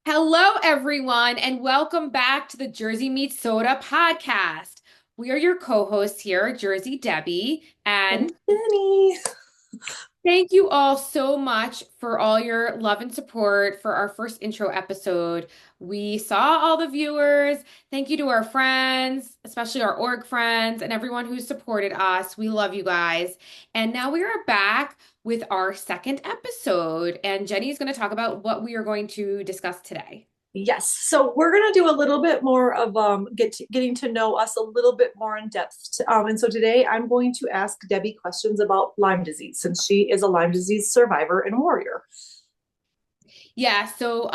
Hello, everyone, and welcome back to the Jersey Meets Soda podcast. We are your co-hosts here, Jersey Debbie, and And Jenny. thank you all so much for all your love and support for our first intro episode. We saw all the viewers. Thank you to our friends, especially our org friends, and everyone who supported us. We love you guys. And now we are back with our second episode, and Jenny is going to talk about what we are going to discuss today. Yes. So we're going to do a little bit more of getting to know us a little bit more in depth. And so today I'm going to ask Debbie questions about Lyme disease since she is a Lyme disease survivor and warrior. Yeah, so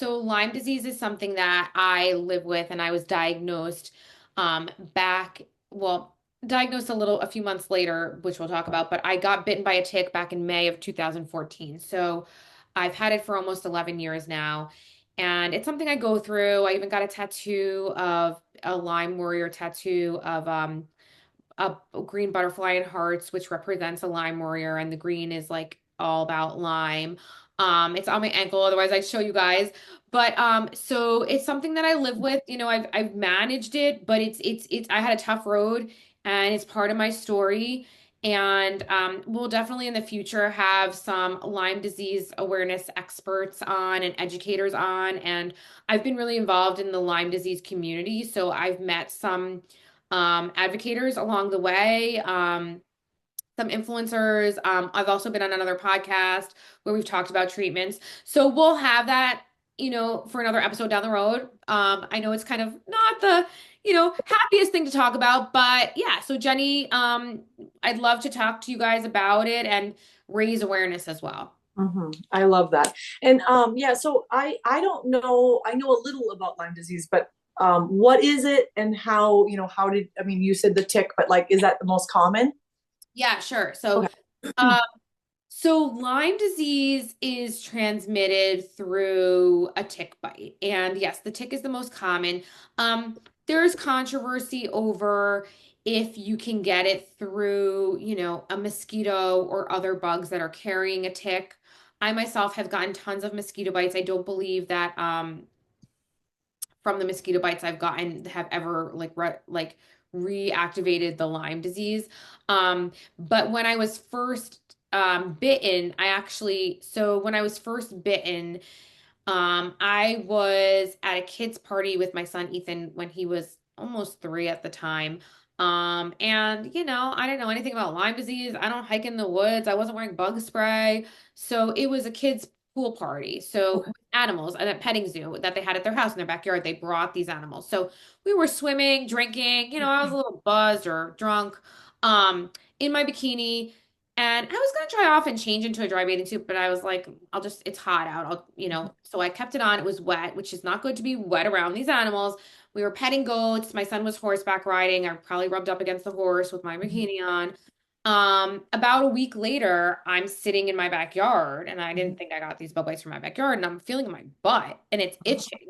Lyme disease is something that I live with and I was diagnosed back, well, diagnosed a few months later, which we'll talk about, but I got bitten by a tick back in May of 2014. So I've had it for almost 11 years now. And it's something I go through. I even got a tattoo of a Lyme warrior tattoo of a green butterfly and hearts, which represents a Lyme warrior, and the green is like all about Lyme. It's on my ankle, otherwise I'd show you guys. But so it's something that I live with. I've managed it, but it's I had a tough road and it's part of my story. And we'll definitely in the future have some Lyme disease awareness experts on and educators on. And I've been really involved in the Lyme disease community. So I've met some advocators along the way, some influencers. I've also been on another podcast where we've talked about treatments. So we'll have that, for another episode down the road. I know it's kind of not the, happiest thing to talk about, but yeah. So Jenny, I'd love to talk to you guys about it and raise awareness as well. I love that. And yeah, so I don't know. I know a little about Lyme disease, but what is it and how did I mean you said the tick, but like is that the most common? Yeah, sure. So, Okay. um, So Lyme disease is transmitted through a tick bite. And yes, the tick is the most common. There's controversy over if you can get it through, a mosquito or other bugs that are carrying a tick. I myself have gotten tons of mosquito bites. I don't believe that from the mosquito bites I've gotten have ever like reactivated the Lyme disease. But when I was first bitten, when I was first bitten, I was at a kid's party with my son Ethan when he was almost 3 at the time. And I didn't know anything about Lyme disease. I don't hike in the woods. I wasn't wearing bug spray. So it was a kid's pool party. So Okay. with animals and a petting zoo that they had at their house in their backyard, they brought these animals. So we were swimming, drinking, I was a little buzzed or drunk, in my bikini. And I was gonna try off and change into a dry bathing suit, but I was like, it's hot out. So I kept it on. It was wet, which is not good to be wet around these animals. We were petting goats. My son was horseback riding. I probably rubbed up against the horse with my bikini on. About a week later, I'm sitting in my backyard and I didn't think I got these bug bites from my backyard and I'm feeling in my butt and it's itching.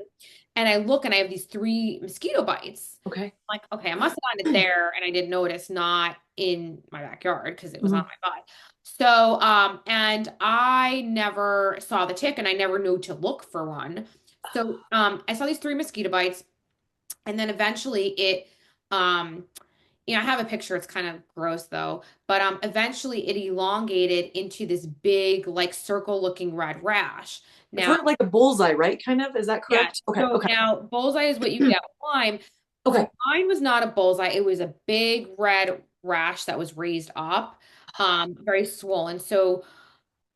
And I look and I have these 3 mosquito bites. Okay. Like, okay, I must have gotten it there and I didn't notice, not in my backyard because it was on Mhm. my butt. So, and I never saw the tick and I never knew to look for one. So, I saw these 3 mosquito bites and then eventually um, I have a picture. It's kind of gross though, but eventually it elongated into this big, like circle looking red rash. Now, Sort of like a bullseye, right? Kind of. Is that yeah. correct? Okay. So Okay. now bullseye is what you get with Lyme. Okay. Mine was not a bullseye. It was a big red rash that was raised up, very swollen. So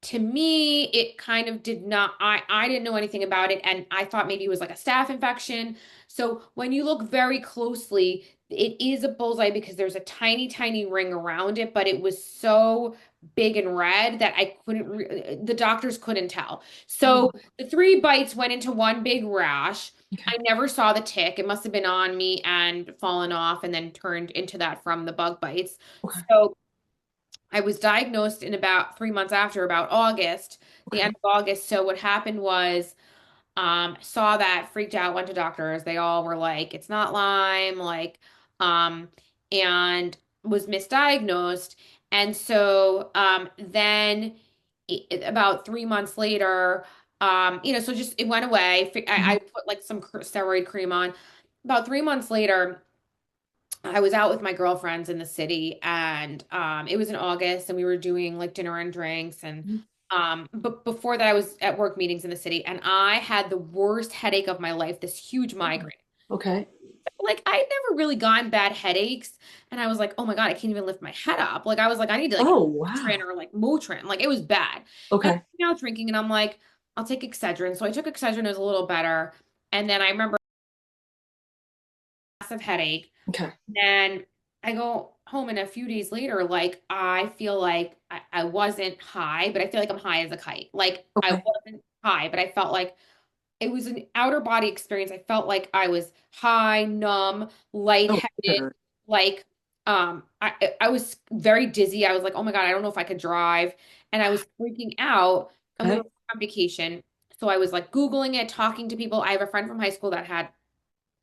to me, it kind of did not, I didn't know anything about it, and I thought maybe it was like a staph infection. So when you look very closely, it is a bullseye because there's a tiny, tiny ring around it, but it was so big and red that the doctors couldn't tell. Oh, So the 3 bites went into one big rash. okay. I never saw the tick. It must have been on me and fallen off and then turned into that from the bug bites. Okay. So I was diagnosed in about 3 months after, about August, the Okay. end of August. So what happened was, saw that, freaked out, went to doctors. They all were like, it's not Lyme, um, and was misdiagnosed. And so, then about 3 months later, So just it went away. I Mhm. put like some steroid cream on. About 3 months later, I was out with my girlfriends in the city, and it was in August, and we were doing like dinner and drinks, and Mhm. but before that, I was at work meetings in the city, and I had the worst headache of my life, this huge Oh, migraine. okay. Like I'd never really gotten bad headaches, and I was like, oh my God, I can't even lift my head up. Like I was like, I need to like Oh, Trin wow. or like Motrin. Like it was bad. And Okay. I'm out drinking, and I'm like, I'll take Excedrin. So I took Excedrin, it was a little better, and then I remember massive headache. Okay. Then I go home, and a few days later, like I feel like I wasn't high, but I feel like I'm high as a kite. Like I Okay. wasn't high, but I felt like it was an outer body experience. I felt like I was high, numb, Oh, lightheaded, weird. like I was very dizzy. I was like, oh my God, I don't know if I could drive. And I was freaking out, and we were Okay. on vacation. So I was like Googling it, talking to people. I have a friend from high school that had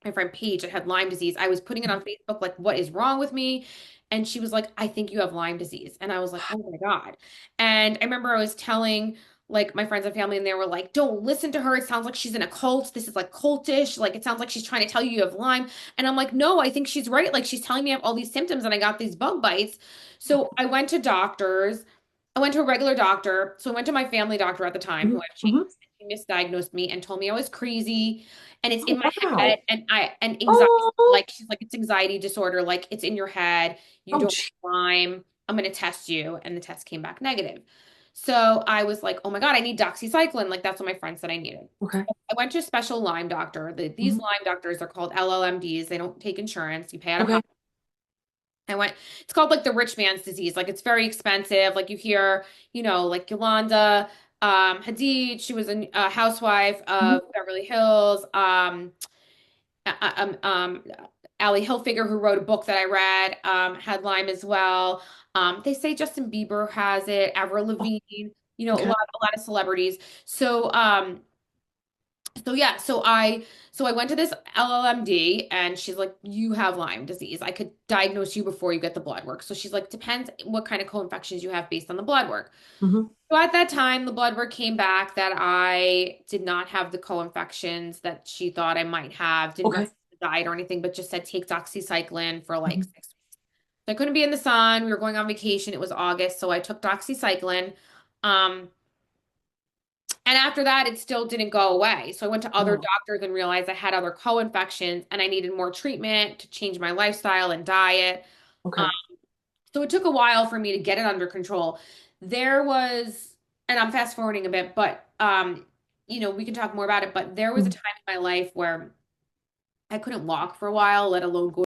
my friend Paige that had Lyme disease. I was putting it on Facebook, like, what is wrong with me? And she was like, I think you have Lyme disease. And I was like, oh my God. And I remember I was telling like my friends and family, and they were like, don't listen to her. It sounds like she's in a cult. This is like cultish. Like, it sounds like she's trying to tell you you have Lyme. And I'm like, no, I think she's right. Like, she's telling me I have all these symptoms and I got these bug bites. So I went to doctors. I went to a regular doctor. So I went to my family doctor at the time, who Mhm. I've changed. Mhm. He misdiagnosed me and told me I was crazy, and it's Oh, in my wow. head, and anxiety, Oh, like she's like, it's anxiety disorder, like it's in your head, you oh, don't gee. have Lyme, I'm going to test you, and the test came back negative. So I was like, oh my God, I need doxycycline, like that's what my friend said I needed. Okay. I went to a special Lyme doctor. These Mhm. Lyme doctors are called LLMDs. They don't take insurance, you pay out of Okay. pocket. I went, it's called like the rich man's disease. Like it's very expensive. Like you hear, like Yolanda Hadid, she was a housewife Mhm. of Beverly Hills. Uh, um, um, Allie Hilfiger, who wrote a book that I read, had Lyme as well. They say Justin Bieber has it, Avril Oh, Lavigne, okay. a lot of celebrities. So yeah, so I went to this LLMD, and she's like, you have Lyme disease. I could diagnose you before you get the blood work. So she's like, depends what kind of co-infections you have based on the blood work. Mhm. So at that time, the blood work came back that I did not have the co-infections that she thought I might have. Didn't Okay. recommend the diet or anything, but just said take doxycycline for like Mhm. 6 weeks. So I couldn't be in the sun. We were going on vacation. It was August, so I took doxycycline. Um, and after that, it still didn't go away. So I went to other Oh, doctors and realized I had other co-infections, and I needed more treatment to change my lifestyle and diet. Um, okay. so it took a while for me to get it under control. There was, and I'm fast forwarding a bit, but we can talk more about it, but there was a Mhm. time in my life where I couldn't walk for a while, let alone go.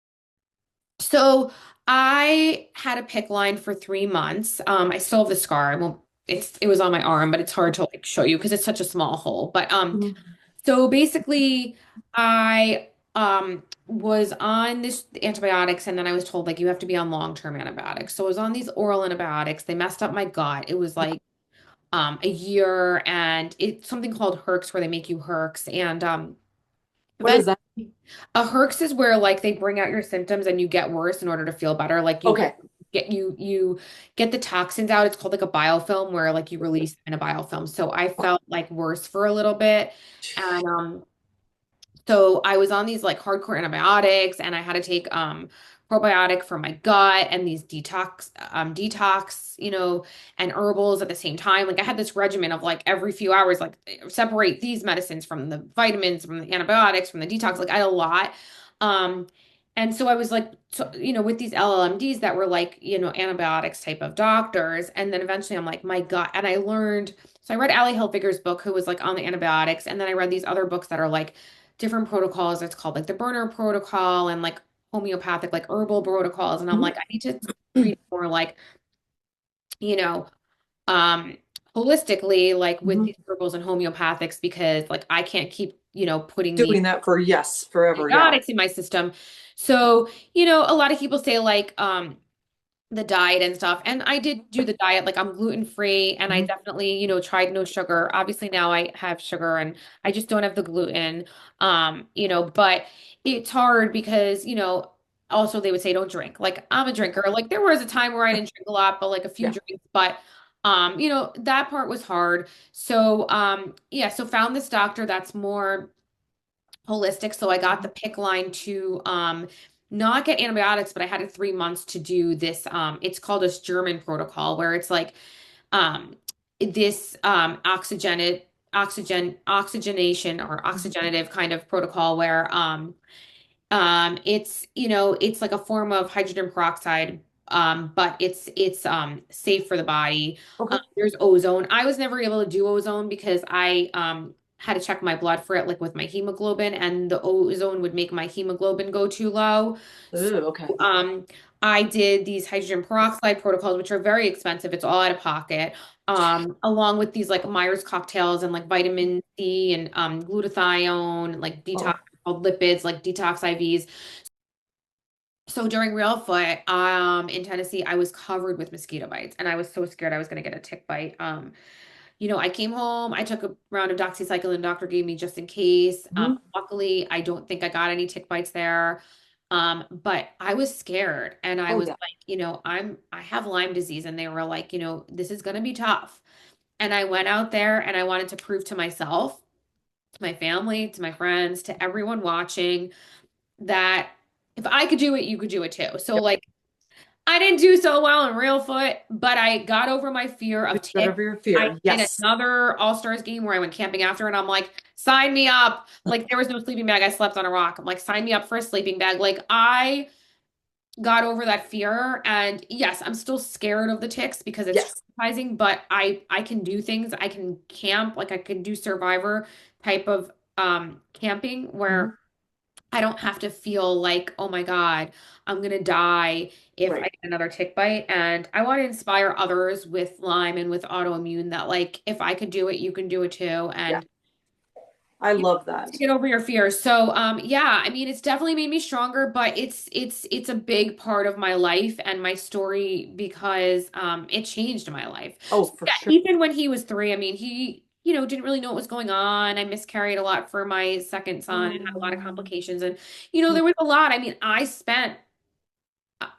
So I had a pick line for 3 months. I still have the scar. I won't, it was on my arm, but it's hard to like show you because it's such a small hole. But Mhm. so basically I was on this antibiotics, and then I was told like you have to be on long-term antibiotics. So I was on these oral antibiotics. They messed up my gut. It was like a year, and it's something called Herx, where they make you Herx. And What does that? a Herx is where like they bring out your symptoms and you get worse in order to feel better. Like Okay. you get the toxins out. It's called like a biofilm, where like you release them in a biofilm. So I felt like worse for a little bit. And so I was on these like hardcore antibiotics, and I had to take probiotic for my gut, and these detox, and herbals at the same time. Like I had this regimen of like every few hours, like separate these medicines from the vitamins, from the antibiotics, from the detox. Like I had a lot. Um and so I was like, with these LLMDs that were like, antibiotics type of doctors. And then eventually I'm like, my gut. And I learned, so I read Allie Hilfiger's book, who was like on the antibiotics. And then I read these other books that are like different protocols. It's called like the burner protocol, and like homeopathic, like herbal protocols. And I'm Mhm. like, I need to treat more like, you know, um, holistically, like with Mhm. these herbals and homeopathics, because like I can't keep, putting these Doing that for, yes, forever. Yeah. antibiotics in my system. So, a lot of people say like, the diet and stuff. And I did do the diet. Like I'm gluten free, and I Mhm. definitely, tried no sugar. Obviously now I have sugar, and I just don't have the gluten. But it's hard because, also they would say don't drink. Like I'm a drinker. Like there was a time where I didn't drink a lot, but like a few Yeah. drinks. But That part was hard. So, yeah, so found this doctor that's more holistic. So I got the pick line to not get antibiotics, but I had 3 months to do this. It's called this German protocol where it's like um this oxygenation or Mhm. oxygenative kind of protocol where it's like a form of hydrogen peroxide, but it's safe for the body. Okay. There's ozone. I was never able to do ozone because I had to check my blood for it, like with my hemoglobin, and the ozone would make my hemoglobin go too low. So Ooh, okay. um, I did these hydrogen peroxide protocols, which are very expensive. It's all out of pocket. Along with these like Myers cocktails and like vitamin C and glutathione, like detox Oh. called lipids, like detox IVs. So during Real Foot, in Tennessee, I was covered with mosquito bites, and I was so scared I was going to get a tick bite. I came home, I took a round of doxycycline, doctor gave me just in case. Mhm. Luckily, I don't think I got any tick bites there. But I was scared, and I Oh was yeah. like, I have Lyme disease, and they were like, this is going to be tough. And I went out there, and I wanted to prove to myself, to my family, to my friends, to everyone watching that if I could do it, you could do it too. So Yep. like I didn't do so well in real foot, but I got over my fear You of got ticks. over your I fear. did Yes. another All-Stars game where I went camping after, and I'm like, sign me up. Like there was no sleeping bag. I slept on a rock. I'm like, sign me up for a sleeping bag. Like I got over that fear. And yes, I'm still scared of the ticks because it's Yes. traumatizing, but I can do things. I can camp, like I can do survivor type of camping where Mhm. I don't have to feel like, oh my God, I'm gonna die if I Right. get another tick bite. And I want to inspire others with Lyme and with autoimmune that like if I could do it, you can do it too. Yeah. And I you love to that. get over your fears. So yeah, I mean it's definitely made me stronger, but it's a big part of my life and my story because it changed my life. Oh, So for yeah, sure. even when he was 3, I mean he didn't really know what was going on. I miscarried a lot for my second son and had a lot of Oh. complications and there was a lot. I mean, I spent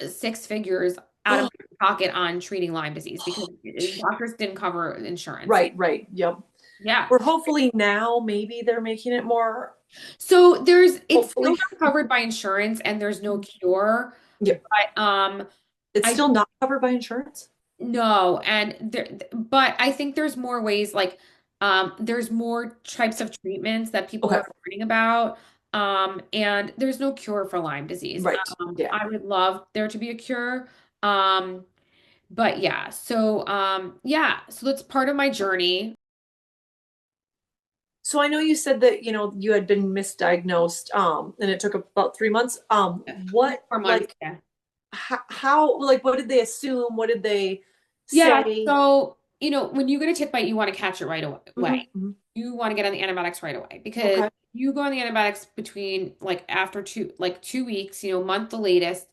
6 figures out of Oh, my pocket on treating Lyme disease because doctors didn't cover insurance. right, right. Yep. Yeah. We're hopefully now maybe they're making it more So it's still hopefully. not covered by insurance and there's no cure, Yep. but It's I still not covered by insurance. no, and but I think there's more ways like there's more types of treatments that people Okay. are learning about. And there's no cure for Lyme disease. Right. Yeah. I would love there to be a cure. Um, but yeah, so that's part of my journey. So I know you said that, you had been misdiagnosed, and it took about 3 months. What, 4 months. like, Yeah. how, like, what did they assume? What did they Yeah, say? so when you get a tick bite, you want to catch it right away. Hmm. Hmm. You want to get on the antibiotics right away because Okay. you go on the antibiotics between like after 2 weeks, month the latest.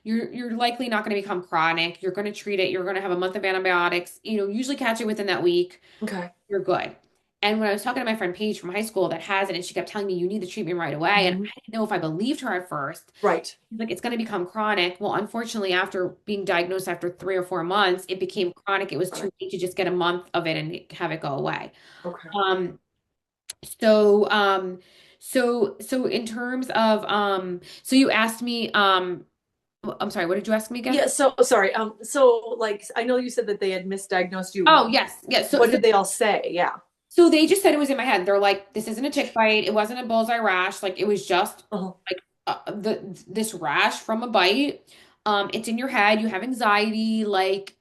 You're likely not going to become chronic. You're going to treat it. You're going to have a month of antibiotics. Usually catch it within that week. Okay. You're good. And when I was talking to my friend Paige from high school that has it, and she kept telling me you need the treatment right away, and Hmm. I didn't know if I believed her at first. Right. Like it's going to become chronic. Well, unfortunately, after being diagnosed after 3 or 4 months, it became chronic. It was too late to just get a month of it and have it go away. Okay. Um, so so in terms of so you asked me I'm sorry, what did you ask me again? Yeah, so sorry. So like I know you said that they had misdiagnosed you. Oh, yes. Yes. So What did they all say? Yeah. so they just said it was in my head. They're like, this isn't a tick bite. It wasn't a bullseye rash. Like it was just Oh, like this rash from a bite. It's in your head. You have anxiety. Like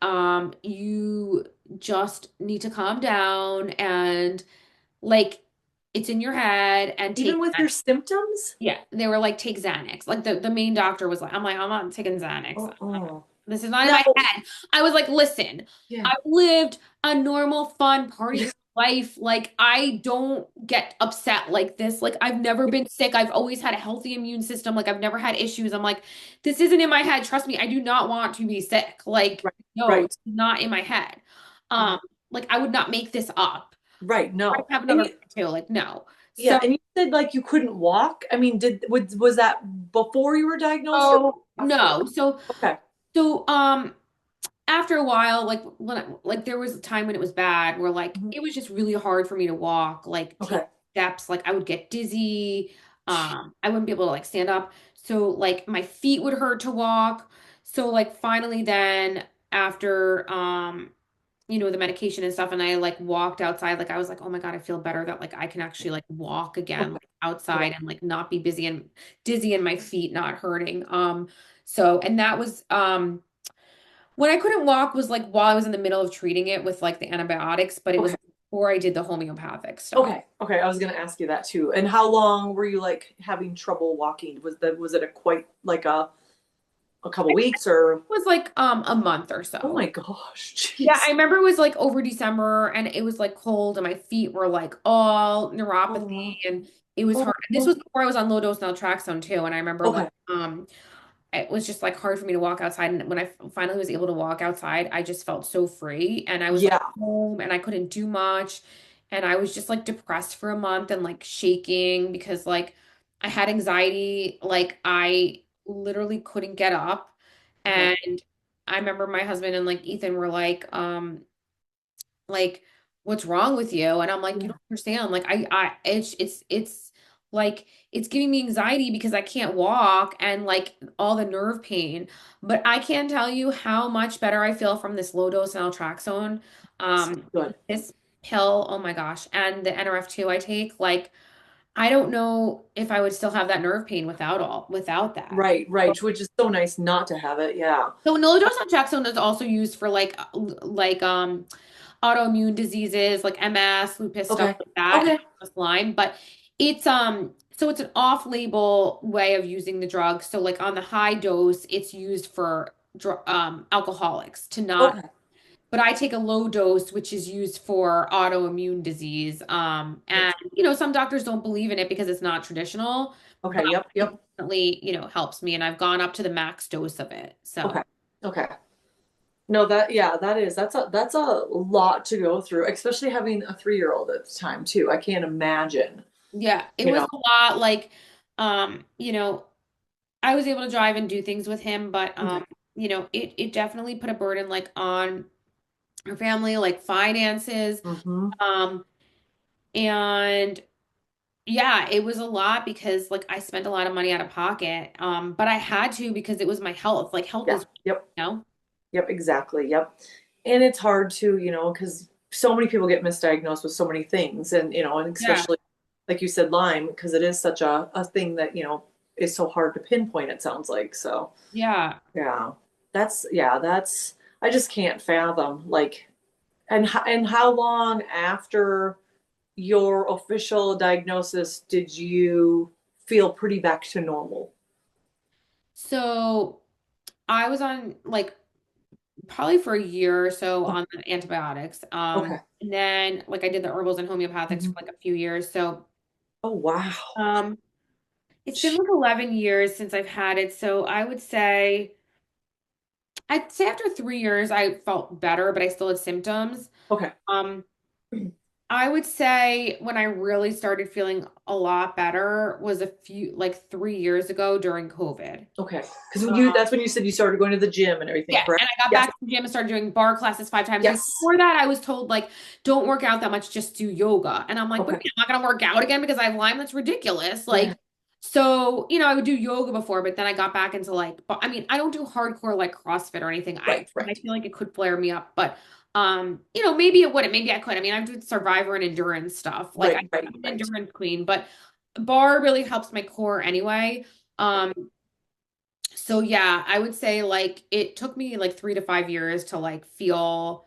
you just need to calm down and like it's in your head and even take with that. your symptoms? Yeah, they were like take Xanax. Like the main doctor was like, I'm like, I'm not taking Xanax. Oh, oh. This is not in Now, my head. I was like, listen, yeah. I've lived a normal, fun party Yeah. life. Like, I don't get upset like this. Like, I've never been sick. I've always had a healthy immune system. Like, I've never had issues. I'm like, this isn't in my head. Trust me, I do not want to be sick. Like, Right. no, Right. it's not in my head. Oh, Um, like I would not make this up. right. I No. have And another you, friend too. Like, no. yeah, So, and you said like you couldn't walk. I mean, was that before you were diagnosed or oh after? no. So Okay. so after a while, like like there was a time when it was bad where like Mhm. it was just really hard for me to walk, like take Okay. steps, like I would get dizzy. I wouldn't be able to like stand up. So like my feet would hurt to walk. So like finally then after the medication and stuff and I like walked outside, like I was like, oh my God, I feel better that like I can actually like walk again Okay. like Yeah. outside and like not be busy and dizzy and my feet not hurting. So and that was when I couldn't walk was like while I was in the middle of treating it with like the antibiotics, but it was Okay. before I did the homeopathic stuff. Okay. Okay. I was gonna ask you that too. And how long were you like having trouble walking? Was it a quite like a couple weeks or? It was like a month or Oh so. my gosh. Yeah, I Jeez. remember it was like over December and it was like cold and my feet were like all neuropathy Oh. and it was hard. This Oh. was before I was on low dose naltrexone too. And I remember like Okay. it was just like hard for me to walk outside. And when I finally was able to walk outside, I just felt so free. And I was like Yeah. home and I couldn't do much. And I was just like depressed for a month and like shaking because like I had anxiety. Like I literally couldn't get up. Okay. And I remember my husband and like Ethan were like what's wrong with you? And I'm like, you Yeah. don't understand. Like it's like it's giving me anxiety because I can't walk and like all the nerve pain. But I can't tell you how much better I feel from this low dose naltrexone. Good. This pill, oh my gosh, and the NRF2 I take, like I don't know if I would still have that nerve pain without that. Right, right. Which is so nice not to have it. Yeah. So low-dose naltrexone is also used for like autoimmune diseases like MS, lupus, stuff Okay. like that, and Okay. not just Lyme. But it's an off-label way of using the drug. So like on the high dose, it's used for alcoholics to not. Okay. But I take a low dose, which is used for autoimmune disease. And Makes some doctors don't believe in it because it's not traditional, but okay. Yep. it Yep. definitely, helps me. And I've gone up to the max dose of it. Okay. So Okay. No, yeah, that's a lot to go through, especially having a 3-year-old at the time too. I can't imagine, yeah, it you was know. a lot like, um, you know, I was able to drive and do things with him, but Okay. it definitely put a burden like on our family, like finances. Mm-hmm. Um, and yeah, it was a lot because like I spent a lot of money out of pocket. But I had to because it was my health. Like health Yeah. is, Yep. you know? Yep. Exactly. Yep. And it's hard to, because so many people get misdiagnosed with so many things, and Yeah. especially like you said, Lyme, because it is such a thing that is so hard to pinpoint. It sounds like so. Yeah. Yeah. That's I just can't fathom like and how long after your official diagnosis did you feel pretty back to normal? So I was on like probably for a year or so Oh, on the antibiotics. okay. And then like I did the herbals and homeopathics Mhm. for like a few years. So Oh, wow. um it's been like 11 years since I've had it. So I'd say after 3 years I felt better, but I still had symptoms. Okay. Um I would say when I really started feeling a lot better was like 3 years ago during COVID. Okay. Because Um, that's when you said you started going to the gym and everything, Yeah, correct? and I got Yes. back to the gym and started doing bar classes 5 times a week. Yes. Before that, I was told like, don't work out that much, just do yoga. And I'm like, what do Okay. you mean? I'm not gonna work out again because I have Lyme? That's ridiculous. Yeah. Like, so I would do yoga before, but then I got back into like, but I mean, I don't do hardcore like CrossFit or anything. I Right, I right. feel like it could flare me up, but maybe it wouldn't. Maybe I could. I mean, I've done Survivor and endurance stuff. Like, Right, right, I'm an right. endurance queen, but bar really helps my core anyway. Um, so yeah, I would say like it took me like 3 to 5 years to like feel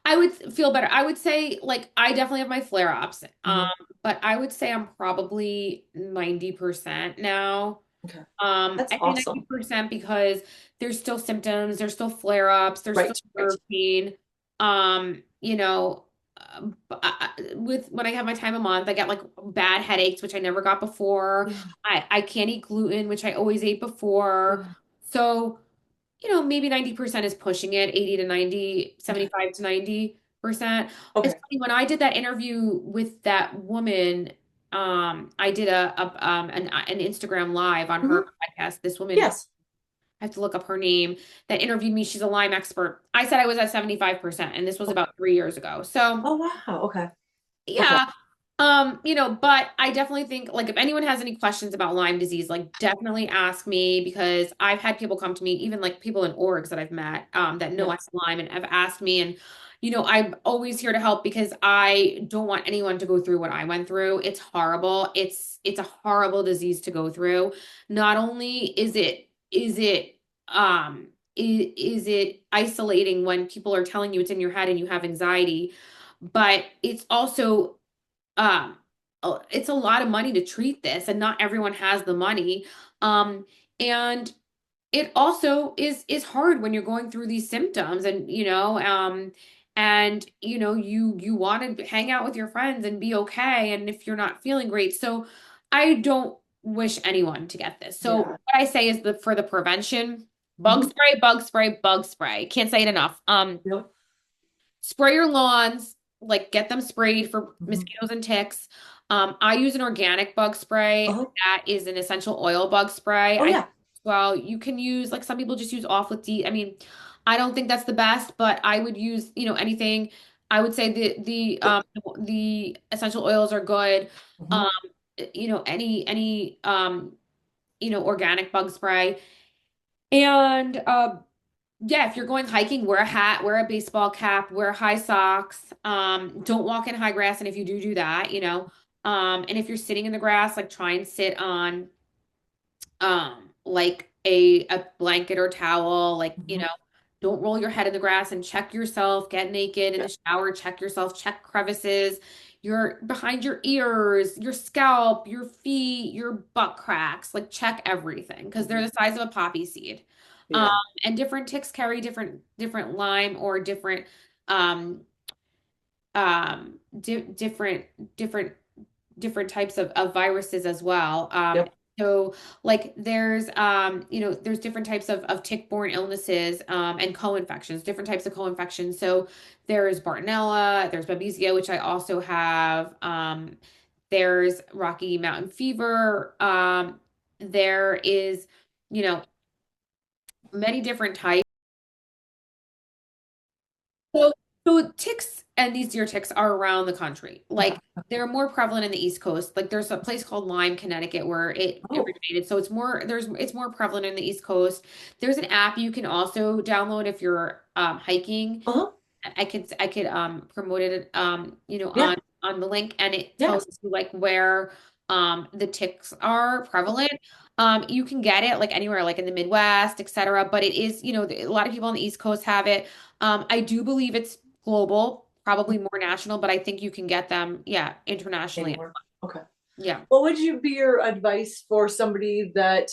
I would feel better. I would say like I definitely have my flare-ups. Mhm. But I would say I'm probably 90% now. Okay. I That's say awesome. 90% because there's still symptoms, there's still flare-ups, there's still Right, right. nerve pain. Um, you know, with when I have my time a month, I get like bad headaches, which I never got before. Yeah, I can't eat gluten, which I always ate before. yeah. So, maybe 90% is pushing it, 80 to 90, Okay. 75 to 90%. It's Okay. funny, when I did that interview with that woman, I did an Instagram live on Hmm. her podcast. This woman Yes. I have to look up her name, that interviewed me. She's a Lyme expert. I said I was at 75%, and this was Okay. about 3 years ago. So Oh, wow. Okay. Okay. yeah. But I definitely think like if anyone has any questions about Lyme disease, like definitely ask me because I've had people come to me, even like people in orgs that I've met, that know I have Yes. Lyme and have asked me. And, I'm always here to help because I don't want anyone to go through what I went through. It's horrible. It's a horrible disease to go through. Not only is it isolating when people are telling you it's in your head and you have anxiety, but it's also um it's a lot of money to treat this and not everyone has the money. And it also is hard when you're going through these symptoms and you want to hang out with your friends and be okay and if you're not feeling great. So I don't wish anyone to get this. So Yeah. what I say is for the prevention, bug Hmm. spray, bug spray, bug spray. Can't say it enough. Yep. Spray your lawns, like get them sprayed for Hmm. mosquitoes and ticks. I use an organic bug spray Oh, that is an essential oil bug spray. oh yeah. Well, you can use like some people just use off with D. I mean, I don't think that's the best, but I would use, anything. I would say the essential oils are good. Hmm. Um, any organic bug spray. And yeah, if you're going hiking, wear a hat, wear a baseball cap, wear high socks. Don't walk in high grass. And if you do that. And if you're sitting in the grass, like try and sit on like a blanket or towel, like, Hmm. don't roll your head in the grass and check yourself, get naked in Yeah. the shower, check yourself, check crevices, your behind your ears, your scalp, your feet, your butt cracks, like check everything because they're Mhm. the size of a poppy seed. Um, Yeah. and different ticks carry different Lyme or um different different different types of viruses as well. Yep. So like there's different types of tick-borne illnesses and co-infections, different types of co-infections. So there's Bartonella, there's Babesia, which I also have. There's Rocky Mountain Fever. There is, you know, many different types. So, so ticks and these deer ticks are around the country. Like they're more prevalent in the East Coast. Like there's a place called Lyme, Connecticut, where it Oh. originated. So it's more prevalent in the East Coast. There's an app you can also download if you're hiking. Uh-huh. I could promote it Yeah. on the link and it Yeah. tells you like where the ticks are prevalent. You can get it like anywhere like in the Midwest, etc. But it is, a lot of people on the East Coast have it. I do believe it's global, probably more national, but I think you can get them, yeah, internationally. Anywhere. Okay. Yeah. What would you be your advice for somebody that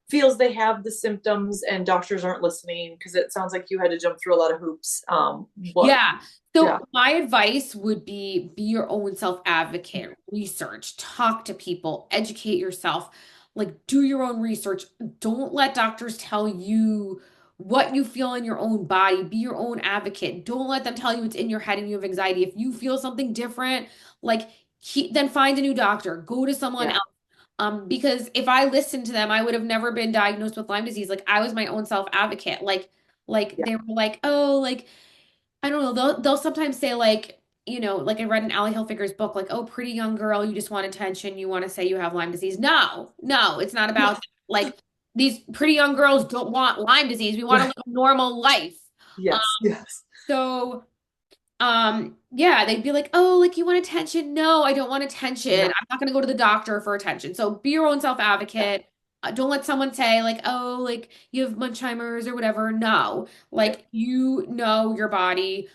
feels they have the symptoms and doctors aren't listening? Because it sounds like you had to jump through a lot of hoops. What? Yeah. Yeah. So my advice would be your own self advocate, research, talk to people, educate yourself, like do your own research. Don't let doctors tell you what you feel in your own body. Be your own advocate. Don't let them tell you it's in your head and you have anxiety. If you feel something different, like then find a new doctor. Go to someone Yeah. else. Because if I listened to them, I would have never been diagnosed with Lyme disease. Like I was my own self advocate. Like Yeah. they were like, oh, like I don't know. They'll sometimes say like, like I read in Ally Hilfiger's book, like, oh, pretty young girl, you just want attention, you want to say you have Lyme disease. No, no, it's not about No. that. Like these pretty young girls don't want Lyme disease. We want to Right. live a normal life. Um, Yes. Yes. so yeah, they'd be like, "Oh, like you want attention?" No, I don't want attention. Yeah. I'm not going to go to the doctor for attention. So be your own Yeah. self-advocate. Don't let someone say like, "Oh, like you have Munchausen's or whatever." No. Right. Like you know your body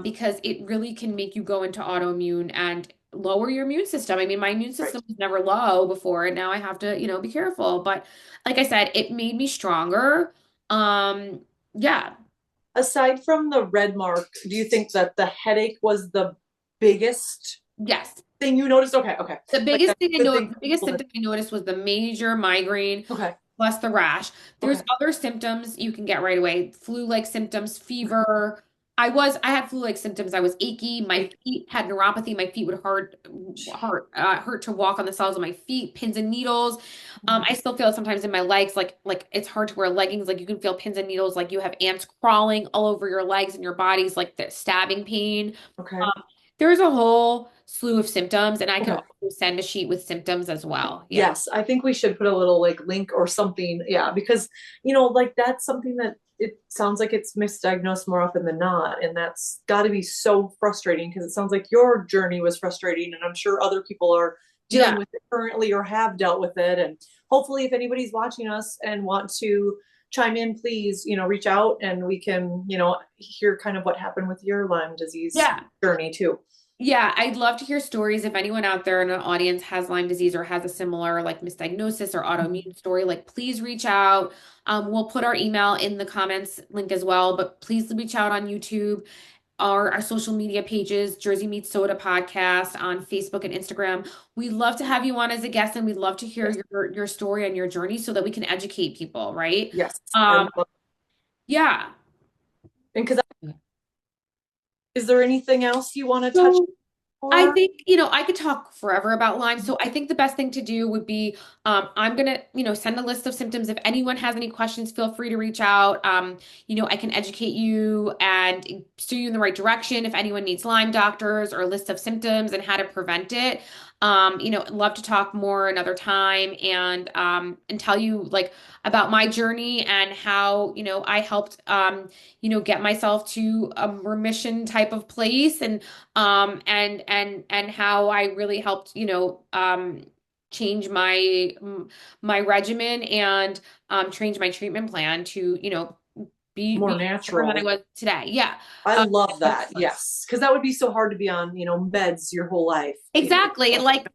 because it really can make you go into autoimmune and lower your immune system. I mean, my immune Right. system was never low before, and now I have to, be careful. But like I said, it made me stronger. Yeah. Aside from the red mark, do you think that the headache was the biggest Yes. thing you noticed? Okay. Okay. The Like biggest that's thing I a good know, thing the for biggest people to. symptom I noticed was the major migraine Okay. plus the rash. There's Okay. other symptoms you can get right away. Flu-like symptoms, fever. I had flu-like symptoms. I was achy. My feet had neuropathy. My feet would hurt to walk on the soles of my feet, pins and needles. I still feel it sometimes in my legs, like it's hard to wear leggings. Like you can feel pins and needles, like you have ants crawling all over your legs and your bodies, like the stabbing pain. Okay. Um, there's a whole slew of symptoms, and I could Okay. also send a sheet with symptoms as well. Yeah. Yes, I think we should put a little like link or something. Yeah, because like that's something that it sounds like it's misdiagnosed more often than not, and that's got to be so frustrating because it sounds like your journey was frustrating, and I'm sure other people are dealing Yeah. with it currently or have dealt with it. And hopefully, if anybody's watching us and want to chime in, please, reach out and we can, hear kind of what happened with your Lyme disease Yeah. journey too. Yeah, I'd love to hear stories. If anyone out there in the audience has Lyme disease or has a similar like misdiagnosis or autoimmune story, like please reach out. We'll put our email in the comments link as well, but please reach out on YouTube, our social media pages, Jersey Meets Soda podcast on Facebook and Instagram. We'd love to have you on as a guest, and we'd love to hear Yes, your story and your journey so that we can educate people, right? yes, I Um, love. yeah. And because is there anything else you want to touch So I on? think, I could talk forever about Lyme. So I think the best thing to do would be I'm gonna, send a list of symptoms. If anyone has any questions, feel free to reach out. I can educate you and steer you in the right direction if anyone needs Lyme doctors or a list of symptoms and how to prevent it. I'd love to talk more another time and tell you like about my journey and how, I helped get myself to a remission type of place and how I really helped, change my regimen and change my treatment plan to, More be different than I natural. was today. Yeah. I Um, love that. Yes. Because that would be so hard to be on, meds your whole life. exactly. And like,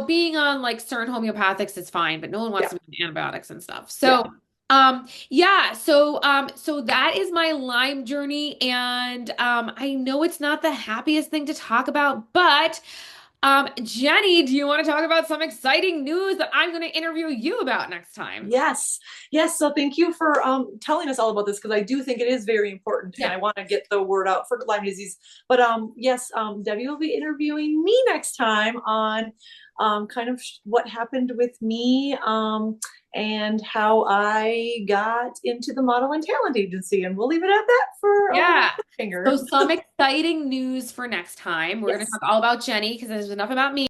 being on like certain homeopathics is fine, but no one wants Yeah. to be on antibiotics and stuff. Yeah. So yeah, so that is my Lyme journey, and I know it's not the happiest thing to talk about, but Jeni, do you want to talk about some exciting news that I'm going to interview you about next time? Yes. Yes. So thank you for telling us all about this because I do think it is very important and Yeah. I want to get the word out for Lyme disease. But yes, Debbie will be interviewing me next time on kind of what happened with me and how I got into the model and talent agency. And we'll leave it at that for a little Yeah. finger. So some exciting news for next time. We're going to Yes. talk all about Jeni because there's enough about me.